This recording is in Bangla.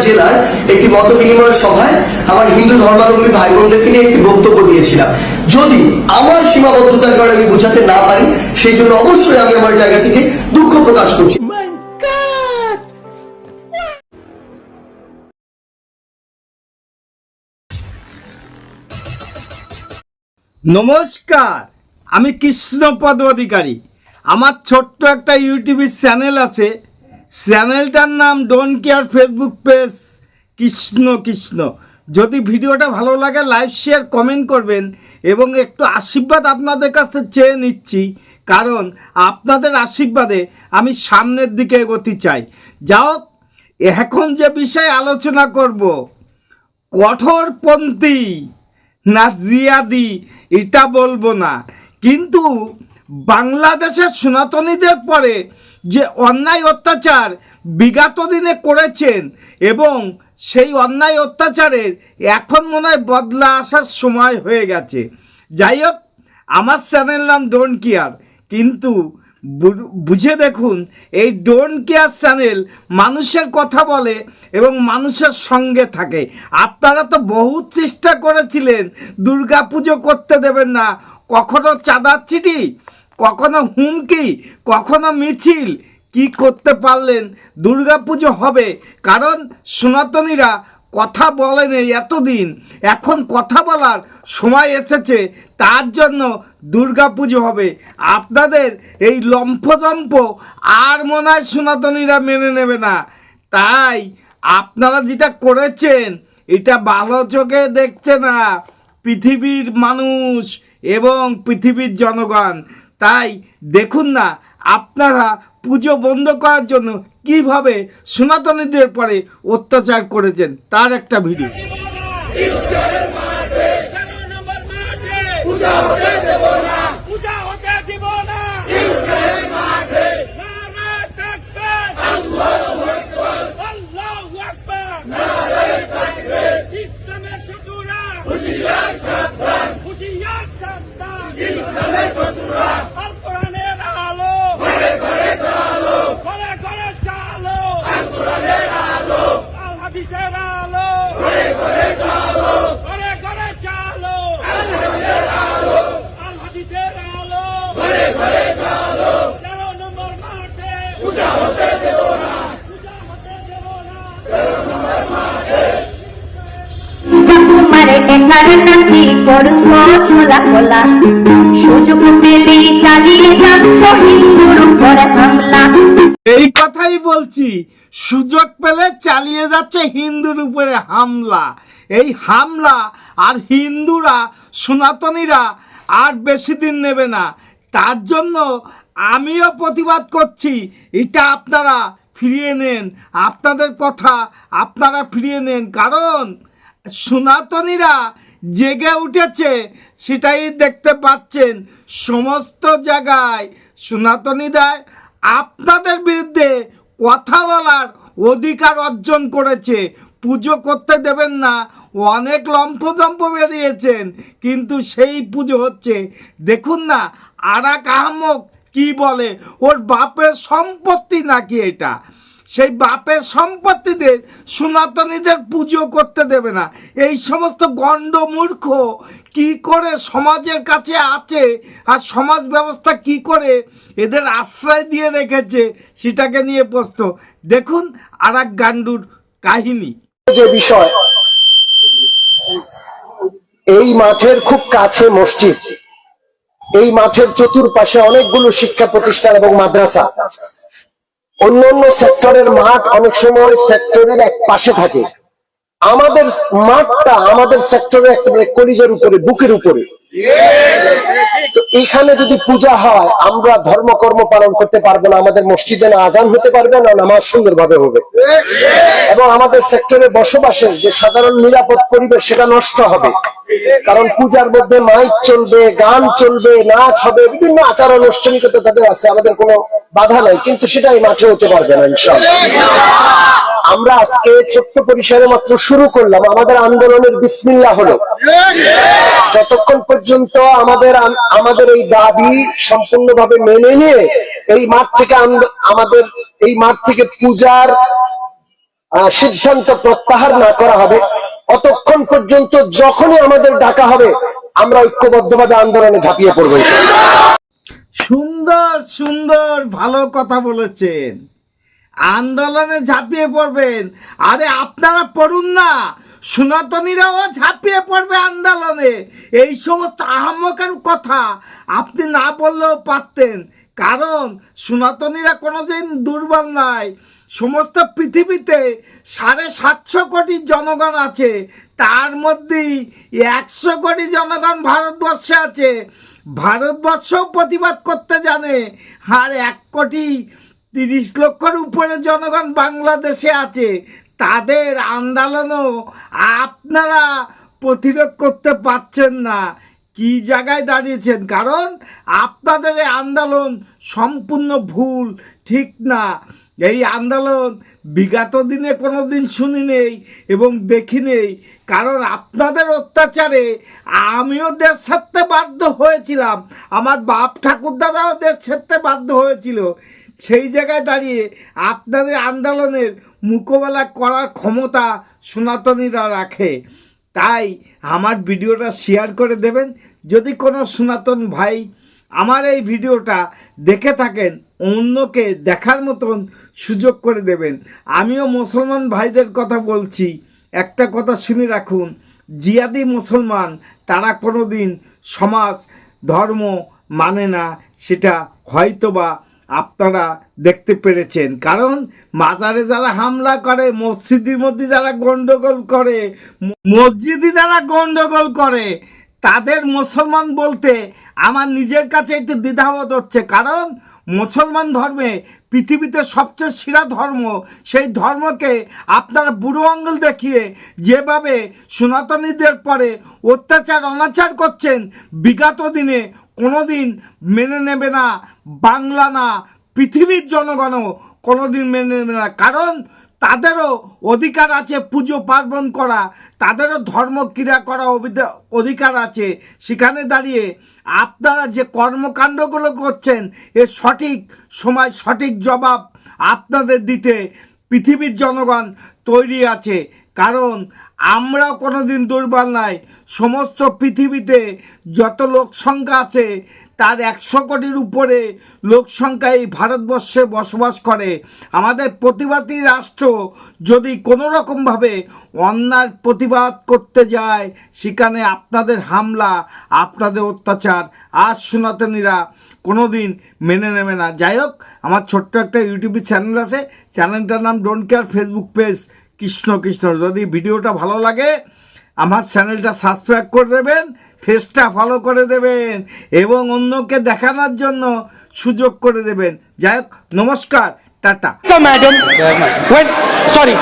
জেলার একটি মত বিনিময় সভায় আমার হিন্দু ধর্মাবলম্বী ভাই বোনদেরকে নিয়ে একটি বক্তব্য দিয়েছিলাম। যদি আমার সীমাবদ্ধতার কারণে আমি বোঝাতে না পারি, সেই জন্য অবশ্যই আমি আমার জায়গা থেকে দুঃখ প্রকাশ করছি। নমস্কার, আমি কৃষ্ণপদ অধিকারী। আমার ছোট্ট একটা ইউটিউবের চ্যানেল আছে, চ্যানেলটার নাম don't care, Facebook page Krishna Krishna. যদি ভিডিওটা ভালো লাগে লাইক শেয়ার কমেন্ট করবেন এবং একটু আশীর্বাদ আপনাদের কাছে চেয়ে নিচ্ছি, কারণ আপনাদের আশীর্বাদে আমি সামনের দিকে এগোতে চাই। যাও, এখন যে বিষয়ে আলোচনা করব, কঠোরপন্থী না জিয়াদি এটা বলবো না, কিন্তু বাংলাদেশের সনাতনীদের পরে যে অন্যায় অত্যাচার বিগত দিনে করেছেন এবং সেই অন্যায় অত্যাচারের এখন মনে হয় বদলা আসার সময় হয়ে গেছে। যাই হোক, আমার চ্যানেল নাম ডোন্ট কেয়ার, কিন্তু বুঝে দেখুন, এই ডোন্ট কেয়ার চ্যানেল মানুষের কথা বলে এবং মানুষের সঙ্গে থাকে। আপনারা তো বহুত চেষ্টা করেছিলেন দুর্গা পুজো করতে দেবেন না, কখনো চাঁদার চিঠি, কখনো হুমকি, কখনো মিছিল, কি করতে পারলেন? দুর্গা পুজো হবে, কারণ সনাতনীরা কথা বলেন এতদিন, এখন কথা বলার সময় এসেছে, তার জন্য দুর্গা পুজো হবে। আপনাদের এই লম্ফজম্প আর মনে হয় সনাতনীরা মেনে নেবে না। তাই আপনারা যেটা করেছেন এটা ভালো চোখে দেখছে না পৃথিবীর মানুষ এবং পৃথিবীর জনগণ। তাই দেখুন না, আপনারা পুজো বন্ধ করার জন্য কিভাবে সনাতনীদের পরে অত্যাচার করেছেন তার একটা ভিডিও। এই কথাই বলছি, সুযোগ পেলে চালিয়ে যাচ্ছে হিন্দুর উপরে হামলা। এই হামলা আর হিন্দুরা, সনাতনীরা আর বেশি দিন নেবে না। তার জন্য আমিও প্রতিবাদ করছি, এটা আপনারা ফিরিয়ে নেন, আপনাদের কথা আপনারা ফিরিয়ে নেন, কারণ সনাতনীরা জেগে উঠেছে, সেটাই দেখতে পাচ্ছেন সমস্ত জায়গায়। সনাতনীদের আপনাদের বিরুদ্ধে কথা বলার অধিকার অর্জন করেছে। পুজো করতে দেবেন না, অনেক লম্ফজম্প বেরিয়েছেন, কিন্তু সেই পুজো হচ্ছে। দেখুন না, আরাক আহমক কি বলে, ওর বাপের সম্পত্তি নাকি এটা, সেই বাপের সম্পত্তিতে সনাতনীদের পুজো করতে দেবে না। এই সমস্ত গণ্ডমূর্খ কি করে সমাজের কাছে আছে আর সমাজ ব্যবস্থা কি করে এদের আশ্রয় দিয়ে রেখেছে সেটাকে নিয়ে প্রশ্ন। দেখুন আরাক গান্ডুর কাহিনী। যে বিষয়, এই মাঠের খুব কাছে মসজিদ, এই মাঠের চতুর্পাশে অনেকগুলো শিক্ষা প্রতিষ্ঠান এবং মাদ্রাসা। অন্যান্য সেক্টরের মাঠ অনেক সময় সেক্টরের এক পাশে থাকে, আমাদের মাঠটা আমাদের সেক্টরে একেবারে কলিজার উপরে, বুকের উপরে। তো এখানে যদি পূজা হয়, আমরা ধর্মকর্ম পালন করতে পারবো না, আমাদের মসজিদে না আজান হতে পারবে না, নামাজ সুন্দরভাবে হবে, এবং আমাদের সেক্টরে বসবাসের যে সাধারণ নিরাপদ পরিবেশ সেটা নষ্ট হবে। কারণ পূজার মধ্যে মাইক চলবে, গান চলবে, নাচ হবে, বিভিন্ন আচার আনুষ্ঠানিকতা তাদের আছে, আমাদের কোনো বাধা নাই, কিন্তু সেটাই মাঠে হতে পারবে না ইনশাআল্লাহ। আমরা আজকে ছোট্ট পরিসরে মাত্র শুরু করলাম, আমাদের আন্দোলনের বিসমিল্লাহ হলো। যতক্ষণ পর্যন্ত আমাদের এই দাবি সম্পূর্ণভাবে মেনে নিয়ে এই মাঠ থেকে পূজার সিদ্ধান্ত প্রত্যাহার না করা হবে, অতক্ষণ পর্যন্ত যখনই আমাদের ডাকা হবে আমরা ঐক্যবদ্ধভাবে আন্দোলনে ঝাঁপিয়ে পড়বো। সুন্দর সুন্দর ভালো কথা বলেছেন, আন্দোলনে ঝাঁপিয়ে পড়বেন। আরে আপনারা পড়ুন না, সনাতনীরাও ঝাঁপিয়ে পড়বে আন্দোলনে। এই সমস্ত আহাম্মকের কথা আপনি না বললেও পারতেন, কারণ সনাতনীরা কোনোদিন দুর্বল নয়। সমস্ত পৃথিবীতে 750 কোটি জনগণ আছে, তার মধ্যেই 100 কোটি জনগণ ভারতবর্ষে আছে। ভারতবর্ষও প্রতিবাদ করতে জানে, আর 1,30,00,000 উপরে জনগণ বাংলাদেশে আছে। তাদের আন্দোলনও আপনারা প্রতিরোধ করতে পারছেন না। কি জায়গায় দাঁড়িয়েছেন? কারণ আপনাদের এই আন্দোলন সম্পূর্ণ ভুল, ঠিক না। এই আন্দোলন বিগত দিনে কোনো দিন শুনি নেই এবং দেখি নেই। কারণ আপনাদের অত্যাচারে আমিও দেশ ছাড়তে বাধ্য হয়েছিলাম, আমার বাপ ঠাকুরদাদাও দেশ ছাড়তে বাধ্য হয়েছিল। সেই জায়গায় দাঁড়িয়ে আপনাদের আন্দোলনের মোকাবেলা করার ক্ষমতা সনাতনীরা রাখে। তাই আমার ভিডিওটা শেয়ার করে দেবেন। যদি কোনো সনাতন ভাই আমার এই ভিডিওটা দেখে থাকেন, অন্যকে দেখার মতন সুযোগ করে দেবেন। আমিও মুসলমান ভাইদের কথা বলছি, একটা কথা শুনে রাখুন, জিহাদি মুসলমান তারা কোনো দিন সমাজ ধর্ম মানে না, সেটা হয়তোবা আপনারা দেখতে পেরেছেন। কারণ মাজারে যারা হামলা করে, মসজিদের মধ্যে যারা গন্ডগোল করে, মসজিদে যারা গন্ডগোল করে, তাদের মুসলমান বলতে আমার নিজের কাছে একটু দ্বিধাবোধ হচ্ছে। কারণ মুসলমান ধর্মে পৃথিবীতে সবচেয়ে সেরা ধর্ম, সেই ধর্মকে আপনারা বুড়ো আঙুল দেখিয়ে যেভাবে সনাতনীদের পরে অত্যাচার অনাচার করছেন, বিগত দিনে কোনো দিন মেনে নেবে না বাংলা না, পৃথিবীর জনগণও কোনো দিন মেনে নেবে না। কারণ তাদেরও অধিকার আছে পুজো পার্বণ করা, তাদেরও ধর্ম ক্রিয়া করা অধিকার আছে। সেখানে দাঁড়িয়ে আপনারা যে কর্মকাণ্ডগুলো করছেন, এর সঠিক সময় সঠিক জবাব আপনাদের দিতে পৃথিবীর জনগণ তৈরি আছে। কারণ আমরাও কোনো দিন দুর্বল নাই। সমস্ত পৃথিবীতে যত লোক সংখ্যা আছে তার 100 কোটির উপরে লোক সংখ্যা এই ভারতবর্ষে বসবাস করে। আমাদের প্রতিবাদী রাষ্ট্র যদি কোনো রকমভাবে অন্যায় প্রতিবাদ করতে যায়, সেখানে আপনাদের হামলা, আপনাদের অত্যাচার আজ সনাতনীরা কোনো দিন মেনে নেবে না। যাই হোক, আমার ছোট্ট একটা ইউটিউব চ্যানেল আছে, চ্যানেলটার নাম don't care, Facebook page Krishna Krishna. যদি ভিডিওটা ভালো লাগে আমার চ্যানেলটা সাবস্ক্রাইব করে দেবেন, ফেসটা ফলো করে দেবেন এবং অন্যকে দেখানোর জন্য সুযোগ করে দেবেন। যাই হোক, নমস্কার, টাটা। Madam, when sorry.